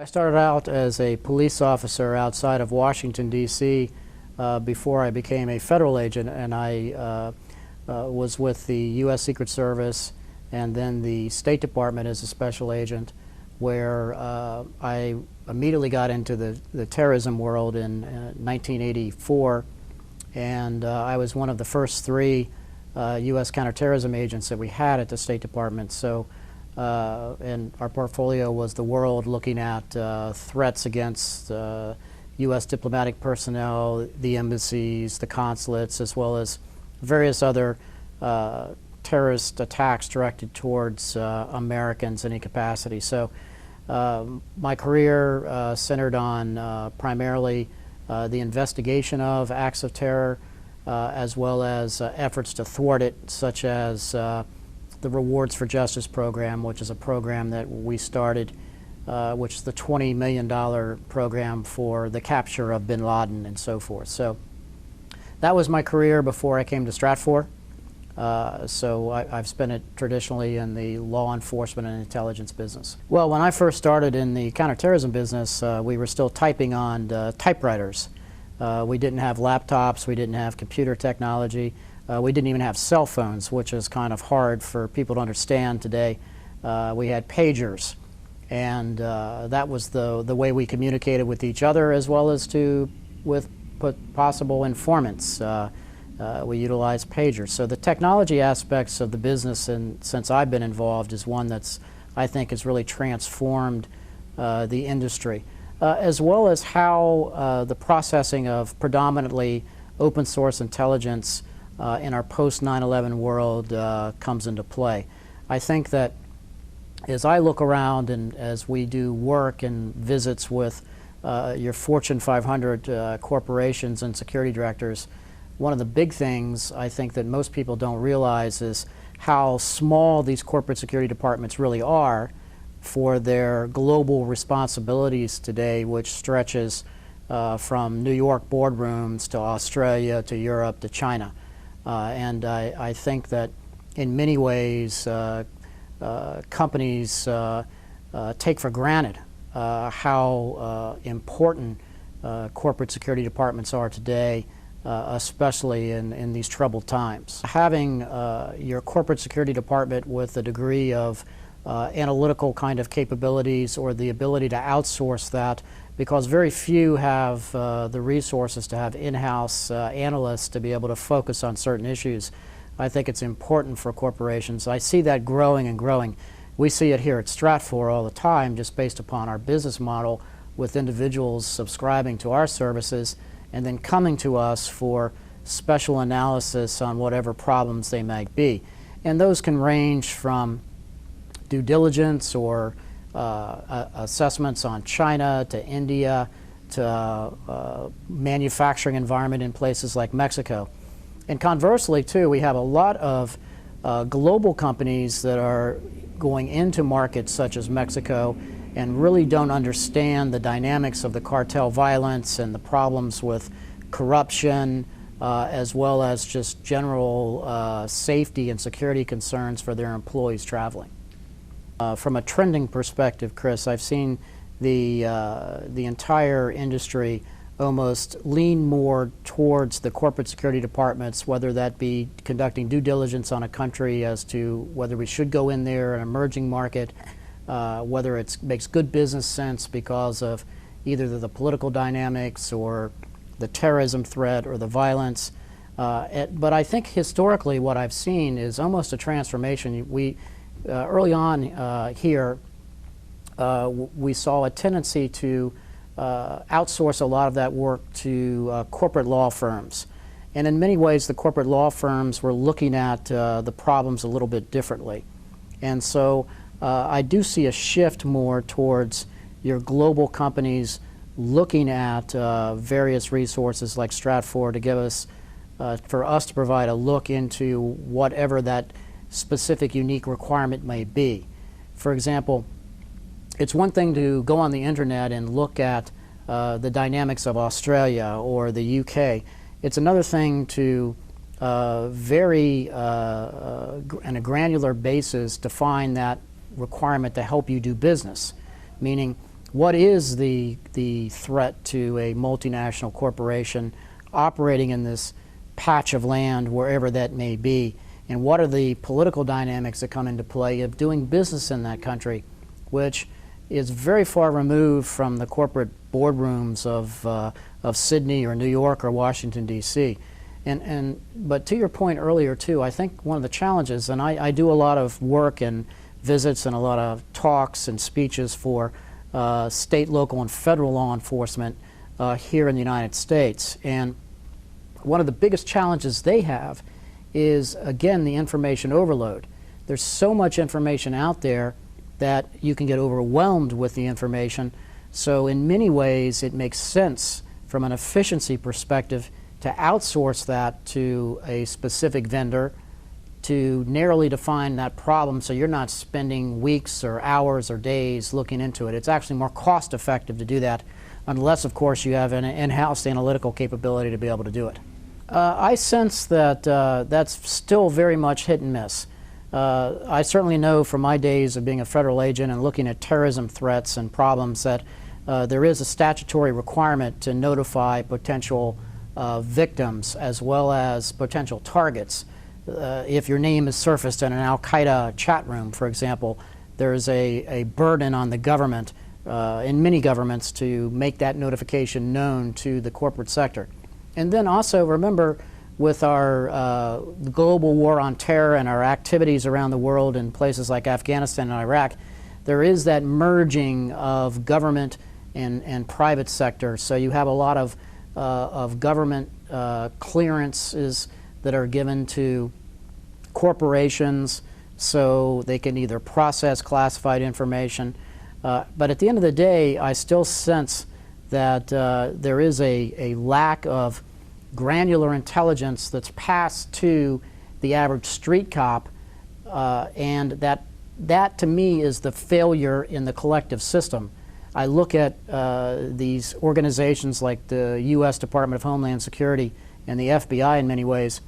I started out as a police officer outside of Washington, D.C. Before I became a federal agent, and I was with the U.S. Secret Service and then the State Department as a special agent, where I immediately got into the terrorism world in 1984, and I was one of the first three U.S. Counter Terrorism agents that we had at the State Department. So, and our portfolio was the world looking at threats against U.S. diplomatic personnel, the embassies, the consulates, as well as various other terrorist attacks directed towards Americans in any capacity. So my career centered on primarily the investigation of acts of terror, as well as efforts to thwart it, such as the Rewards for Justice program, which is a program that we started, which is the $20 million program for the capture of bin Laden and so forth. So that was my career before I came to Stratfor. So I've spent it traditionally in the law enforcement and intelligence business. Well, when I first started in the counterterrorism business, we were still typing on typewriters. We didn't have laptops, we didn't have computer technology, we didn't even have cell phones, which is kind of hard for people to understand today. We had pagers, and that was the way we communicated with each other, as well as with possible informants. We utilize pagers. So the technology aspects of the business, and since I've been involved, is one that's, I think, has really transformed the industry, as well as how the processing of predominantly open source intelligence in our post 9/11 world comes into play. I think that as I look around and as we do work and visits with your Fortune 500 corporations and security directors, one of the big things I think that most people don't realize is how small these corporate security departments really are for their global responsibilities today, which stretches from New York boardrooms to Australia to Europe to China. And I think that in many ways companies take for granted how important corporate security departments are today, especially in these troubled times. Having your corporate security department with a degree of analytical kind of capabilities, or the ability to outsource that, because very few have the resources to have in-house analysts to be able to focus on certain issues. I think it's important for corporations. I see that growing and growing. We see it here at Stratfor all the time, just based upon our business model, with individuals subscribing to our services and then coming to us for special analysis on whatever problems they might be. And those can range from due diligence or assessments on China to India to manufacturing environment in places like Mexico. And conversely, too, we have a lot of global companies that are going into markets such as Mexico and really don't understand the dynamics of the cartel violence and the problems with corruption, as well as just general safety and security concerns for their employees traveling. From a trending perspective, Chris, I've seen the entire industry almost lean more towards the corporate security departments, whether that be conducting due diligence on a country as to whether we should go in there, an emerging market, whether it makes good business sense because of either the political dynamics or the terrorism threat or the violence. But I think historically what I've seen is almost a transformation. Early on here, we saw a tendency to outsource a lot of that work to corporate law firms. And in many ways, the corporate law firms were looking at the problems a little bit differently. And so I do see a shift more towards your global companies looking at various resources like Stratfor to give us, for us to provide a look into whatever that specific unique requirement may be. For example, it's one thing to go on the internet and look at the dynamics of Australia or the UK. It's another thing to on a granular basis define that requirement to help you do business. Meaning, what is the threat to a multinational corporation operating in this patch of land, wherever that may be, and what are the political dynamics that come into play of doing business in that country, which is very far removed from the corporate boardrooms of Sydney or New York or Washington, D.C. But to your point earlier, too, I think one of the challenges, and I do a lot of work and visits and a lot of talks and speeches for state, local, and federal law enforcement here in the United States. And one of the biggest challenges they have is, again, the information overload. There's so much information out there that you can get overwhelmed with the information. So in many ways, it makes sense from an efficiency perspective to outsource that to a specific vendor to narrowly define that problem, so you're not spending weeks or hours or days looking into it. It's actually more cost effective to do that, unless, of course, you have an in-house analytical capability to be able to do it. I sense that that's still very much hit and miss. I certainly know from my days of being a federal agent and looking at terrorism threats and problems that there is a statutory requirement to notify potential victims as well as potential targets. If your name is surfaced in an al-Qaeda chat room, for example, there's a burden on the government, in many governments, to make that notification known to the corporate sector. And then also remember, with our global war on terror and our activities around the world in places like Afghanistan and Iraq, there is that merging of government and private sector. So you have a lot of government clearances that are given to corporations so they can either process classified information. But at the end of the day, I still sense that there is a lack of granular intelligence that's passed to the average street cop, and that to me is the failure in the collective system. I look at these organizations like the U.S. Department of Homeland Security and the FBI in many ways,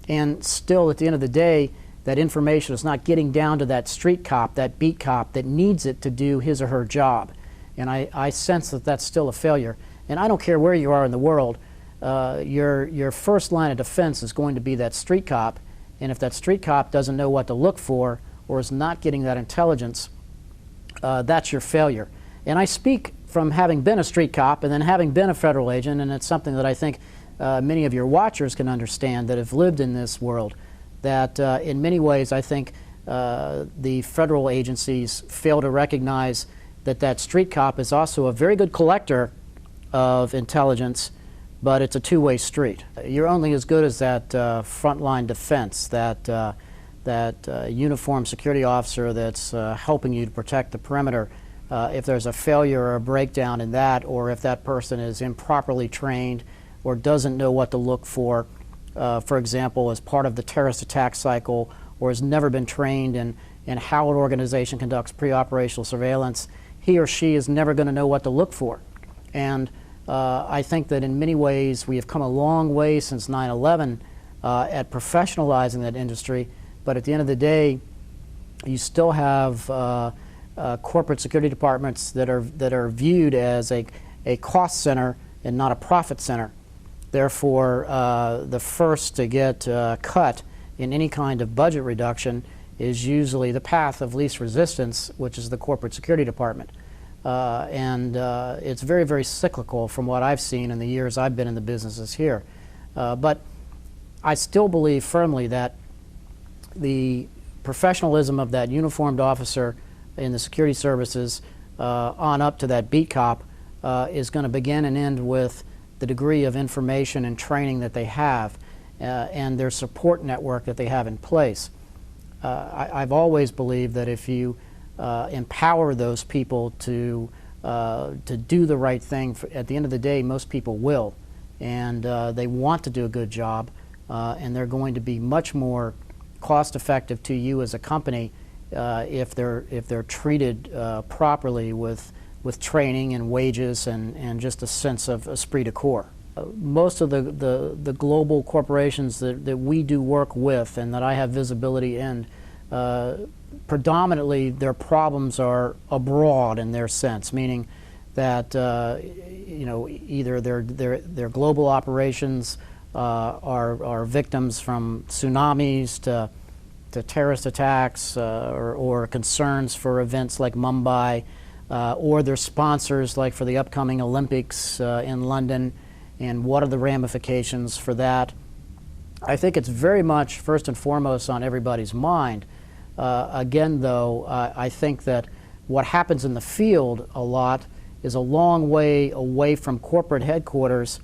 and still at the end of the day, that information is not getting down to that street cop, that beat cop that needs it to do his or her job. And I sense that that's still a failure. And I don't care where you are in the world, your first line of defense is going to be that street cop, and if that street cop doesn't know what to look for or is not getting that intelligence, that's your failure. And I speak from having been a street cop and then having been a federal agent, and it's something that I think many of your watchers can understand that have lived in this world, that in many ways I think the federal agencies fail to recognize that that street cop is also a very good collector of intelligence, but it's a two-way street. You're only as good as that frontline defense, that uniformed security officer that's helping you to protect the perimeter. If there's a failure or a breakdown in that, or if that person is improperly trained or doesn't know what to look for example, as part of the terrorist attack cycle, or has never been trained in how an organization conducts pre-operational surveillance, he or she is never going to know what to look for. And I think that in many ways we have come a long way since 9/11 at professionalizing that industry, but at the end of the day, you still have corporate security departments that are viewed as a cost center and not a profit center. Therefore, the first to get cut in any kind of budget reduction is usually the path of least resistance, which is the corporate security department. And it's very, very cyclical from what I've seen in the years I've been in the businesses here. But I still believe firmly that the professionalism of that uniformed officer in the security services on up to that beat cop is going to begin and end with the degree of information and training that they have and their support network that they have in place. I've always believed that if you empower those people to do the right thing, at the end of the day, most people will. And they want to do a good job, and they're going to be much more cost effective to you as a company if they're treated properly with training and wages and just a sense of esprit de corps. Most of the global corporations that we do work with and that I have visibility in, predominantly their problems are abroad in their sense, meaning that either their global operations are victims from tsunamis to terrorist attacks or concerns for events like Mumbai, or they're sponsors like for the upcoming Olympics in London, and what are the ramifications for that. I think it's very much first and foremost on everybody's mind. Again, though, I think that what happens in the field a lot is a long way away from corporate headquarters,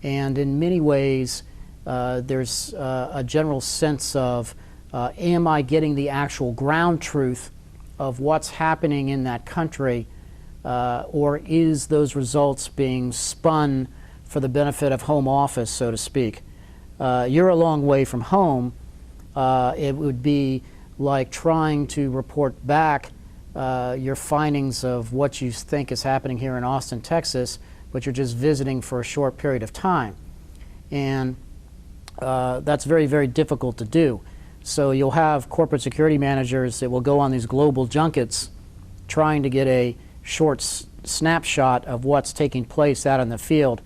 and in many ways there's a general sense of am I getting the actual ground truth of what's happening in that country, or is those results being spun for the benefit of home office, so to speak? You're a long way from home. It would be like trying to report back your findings of what you think is happening here in Austin, Texas, but you're just visiting for a short period of time. And that's very, very difficult to do. So you'll have corporate security managers that will go on these global junkets trying to get a short snapshot of what's taking place out in the field.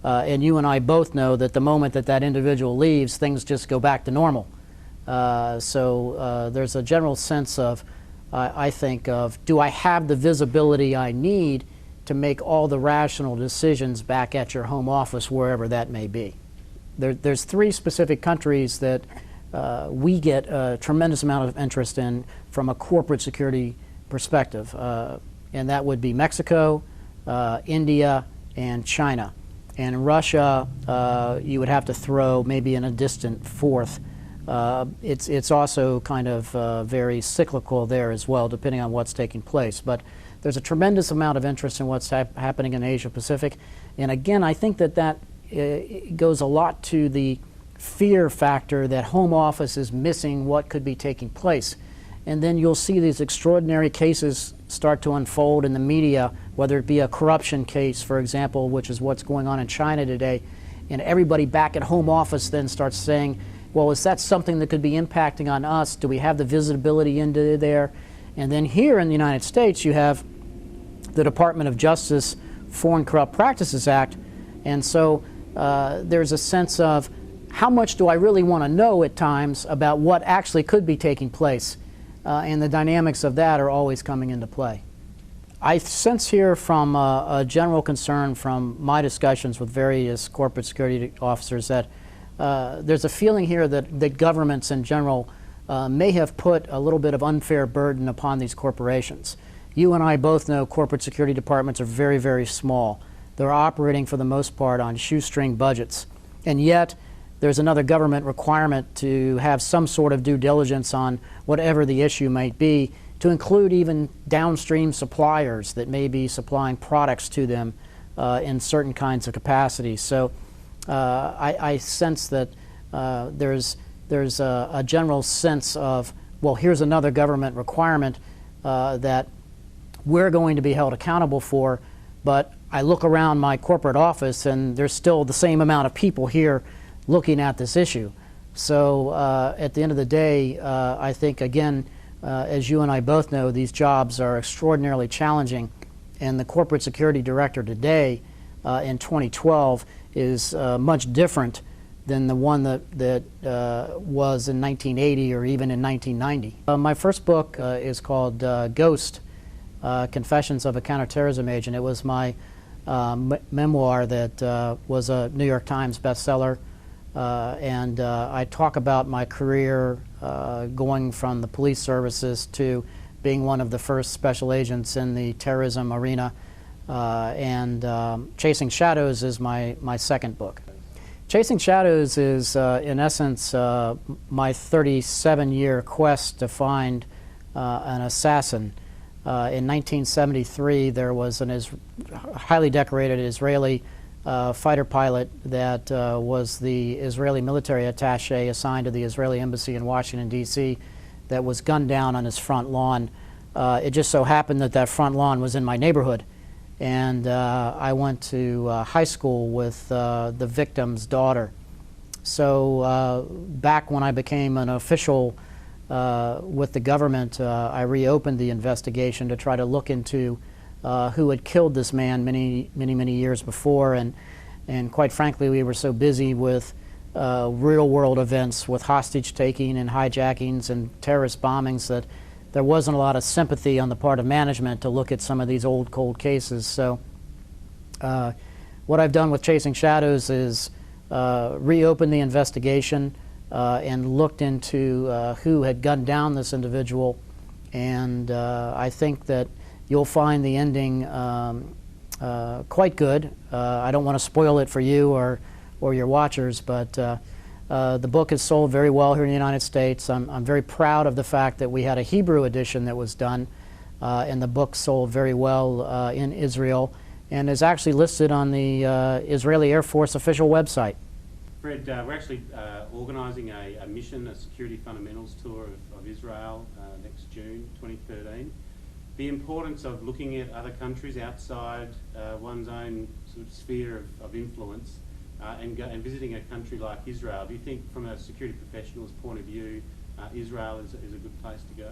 And you and I both know that the moment that that individual leaves, things just go back to normal. So there's a general sense of, I think, of do I have the visibility I need to make all the rational decisions back at your home office, wherever that may be. There's three specific countries that we get a tremendous amount of interest in from a corporate security perspective, and that would be Mexico, India, and China. And Russia, you would have to throw maybe in a distant fourth. It's also kind of very cyclical there as well, depending on what's taking place. But there's a tremendous amount of interest in what's happening in Asia Pacific. And again, I think that goes a lot to the fear factor that home office is missing what could be taking place. And then you'll see these extraordinary cases start to unfold in the media, whether it be a corruption case, for example, which is what's going on in China today. And everybody back at home office then starts saying, well, is that something that could be impacting on us? Do we have the visibility into there? And then here in the United States, you have the Department of Justice Foreign Corrupt Practices Act. And so there's a sense of how much do I really want to know at times about what actually could be taking place? And the dynamics of that are always coming into play. I sense here from a general concern from my discussions with various corporate security officers that there's a feeling here that governments in general may have put a little bit of unfair burden upon these corporations. You and I both know corporate security departments are very, very small. They're operating for the most part on shoestring budgets. And yet, there's another government requirement to have some sort of due diligence on whatever the issue might be, to include even downstream suppliers that may be supplying products to them in certain kinds of capacities. So I sense that there's a general sense of, well, here's another government requirement that we're going to be held accountable for, but I look around my corporate office and there's still the same amount of people here looking at this issue. So at the end of the day, I think, again, as you and I both know, these jobs are extraordinarily challenging, and the corporate security director today in 2012 is much different than the one that was in 1980 or even in 1990. My first book is called Ghost, Confessions of a Counter Terrorism Agent. It was my memoir that was a New York Times bestseller. And I talk about my career going from the police services to being one of the first special agents in the terrorism arena. And Chasing Shadows is my second book. Chasing Shadows is, in essence, my 37-year quest to find an assassin. In 1973, there was an highly decorated Israeli fighter pilot that was the Israeli military attaché assigned to the Israeli embassy in Washington, D.C., that was gunned down on his front lawn. It just so happened that that front lawn was in my neighborhood. And I went to high school with the victim's daughter. So back when I became an official with the government, I reopened the investigation to try to look into who had killed this man many years before, and quite frankly, we were so busy with real-world events, with hostage-taking and hijackings and terrorist bombings, that there wasn't a lot of sympathy on the part of management to look at some of these old, cold cases. So what I've done with Chasing Shadows is reopened the investigation and looked into who had gunned down this individual, and I think that you'll find the ending quite good. I don't want to spoil it for you or your watchers, but the book has sold very well here in the United States. I'm very proud of the fact that we had a Hebrew edition that was done, and the book sold very well in Israel, and is actually listed on the Israeli Air Force official website. Fred, we're actually organising a mission, a security fundamentals tour of Israel next June 2013. The importance of looking at other countries outside one's own sort of sphere of influence and visiting a country like Israel. Do you think, from a security professional's point of view, Israel is a good place to go?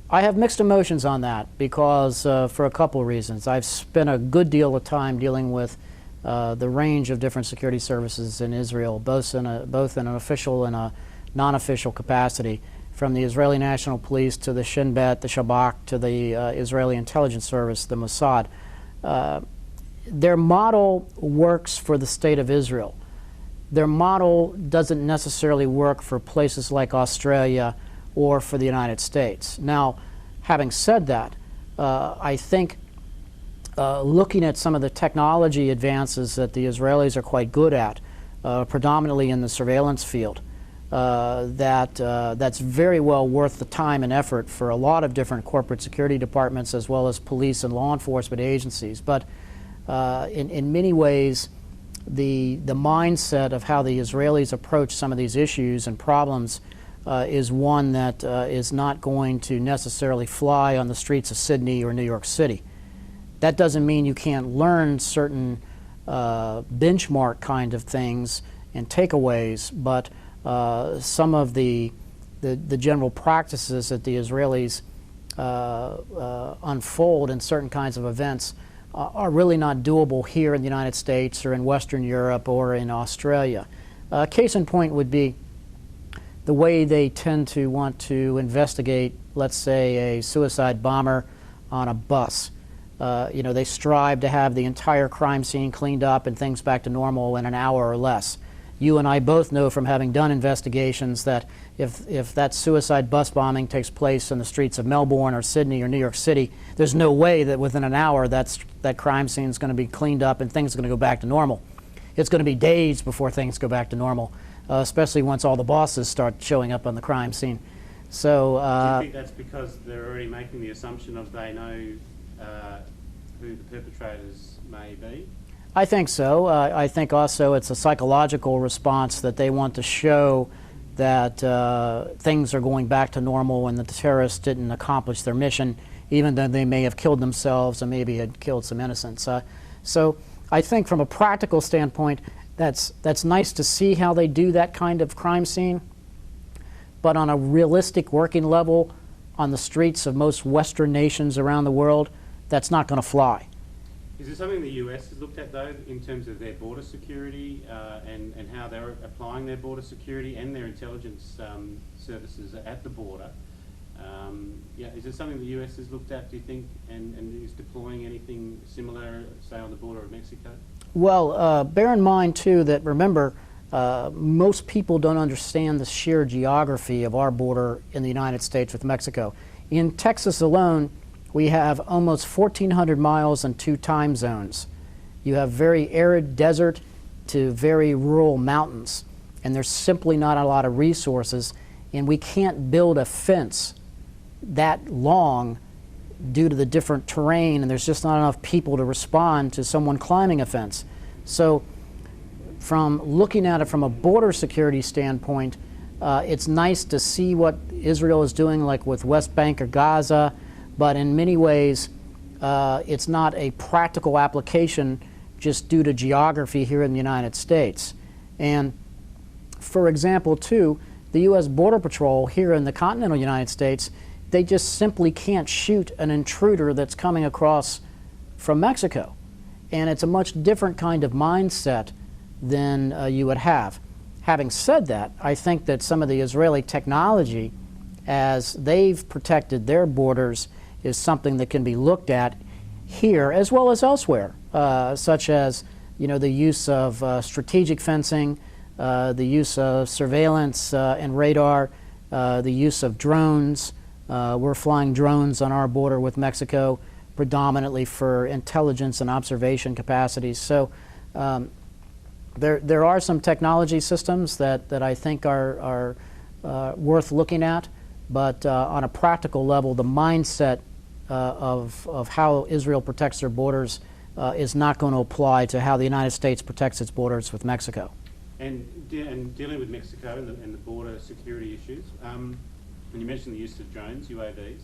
I have mixed emotions on that because for a couple of reasons. I've spent a good deal of time dealing with the range of different security services in Israel, both in an official and a non-official capacity, from the Israeli National Police to the Shin Bet, the Shabak, to the Israeli Intelligence Service, the Mossad. Their model works for the state of Israel. Their model doesn't necessarily work for places like Australia or for the United States. Now, having said that, I think looking at some of the technology advances that the Israelis are quite good at, predominantly in the surveillance field, that's very well worth the time and effort for a lot of different corporate security departments as well as police and law enforcement agencies. But in many ways, the mindset of how the Israelis approach some of these issues and problems is one that is not going to necessarily fly on the streets of Sydney or New York City. That doesn't mean you can't learn certain benchmark kind of things and takeaways, but some of the general practices that the Israelis unfold in certain kinds of events are really not doable here in the United States or in Western Europe or in Australia. Case in point would be the way they tend to want to investigate, let's say, a suicide bomber on a bus. They strive to have the entire crime scene cleaned up and things back to normal in an hour or less. You and I both know from having done investigations that if that suicide bus bombing takes place in the streets of Melbourne or Sydney or New York City, there's no way that within an hour that crime scene is going to be cleaned up and things are going to go back to normal. It's going to be days before things go back to normal, especially once all the bosses start showing up on the crime scene. So, do you think that's because they're already making the assumption of they know who the perpetrators may be? I think so. I think also it's a psychological response that they want to show that things are going back to normal and that the terrorists didn't accomplish their mission, even though they may have killed themselves and maybe had killed some innocents. So I think from a practical standpoint, that's nice to see how they do that kind of crime scene. But on a realistic working level on the streets of most Western nations around the world, that's not going to fly. Is it something the US has looked at, though, in terms of their border security and how they're applying their border security and their intelligence services at the border? Is it something the US has looked at, do you think, and is deploying anything similar, say, on the border of Mexico? Well, bear in mind, too, that, remember, most people don't understand the sheer geography of our border in the United States with Mexico. In Texas alone, we have almost 1,400 miles and 2 time zones. You have very arid desert to very rural mountains, and there's simply not a lot of resources, and we can't build a fence that long due to the different terrain, and there's just not enough people to respond to someone climbing a fence. So from looking at it from a border security standpoint, it's nice to see what Israel is doing, like with West Bank or Gaza, but in many ways, it's not a practical application just due to geography here in the United States. And for example, too, the U.S. Border Patrol here in the continental United States, they just simply can't shoot an intruder that's coming across from Mexico. And it's a much different kind of mindset than you would have. Having said that, I think that some of the Israeli technology, as they've protected their borders, is something that can be looked at here as well as elsewhere, such as the use of strategic fencing, the use of surveillance and radar, the use of drones. We're flying drones on our border with Mexico predominantly for intelligence and observation capacities. So there are some technology systems that I think are worth looking at, but on a practical level, the mindset of how Israel protects their borders is not going to apply to how the United States protects its borders with Mexico. And dealing with Mexico and the border security issues, and you mentioned the use of drones, UAVs.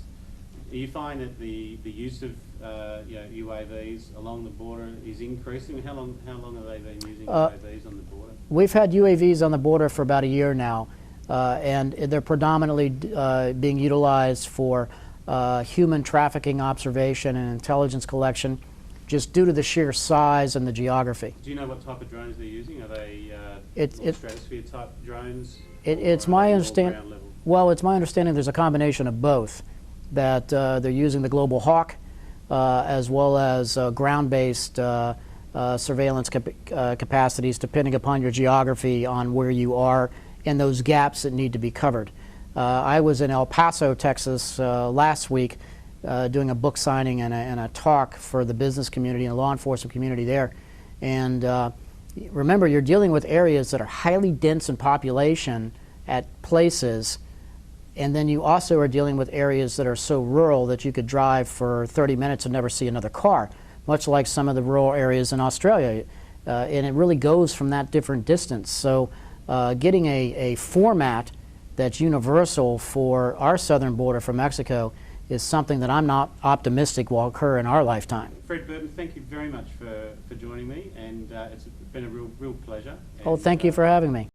You find that the use of UAVs along the border is increasing? How long have they been using UAVs on the border? We've had UAVs on the border for about a year now, and they're predominantly being utilized for human trafficking observation and intelligence collection, just due to the sheer size and the geography. Do you know what type of drones they're using? Are they stratosphere type drones? It's my understanding. Well, it's my understanding there's a combination of both. That they're using the Global Hawk as well as ground-based surveillance capacities, depending upon your geography on where you are and those gaps that need to be covered. I was in El Paso, Texas last week doing a book signing and a talk for the business community and the law enforcement community there. And remember, you're dealing with areas that are highly dense in population at places, and then you also are dealing with areas that are so rural that you could drive for 30 minutes and never see another car, much like some of the rural areas in Australia. And it really goes from that different distance. So getting a format that's universal for our southern border from Mexico is something that I'm not optimistic will occur in our lifetime. Fred Burton, thank you very much for joining me, and it's been a real pleasure. Oh, thank you for having me.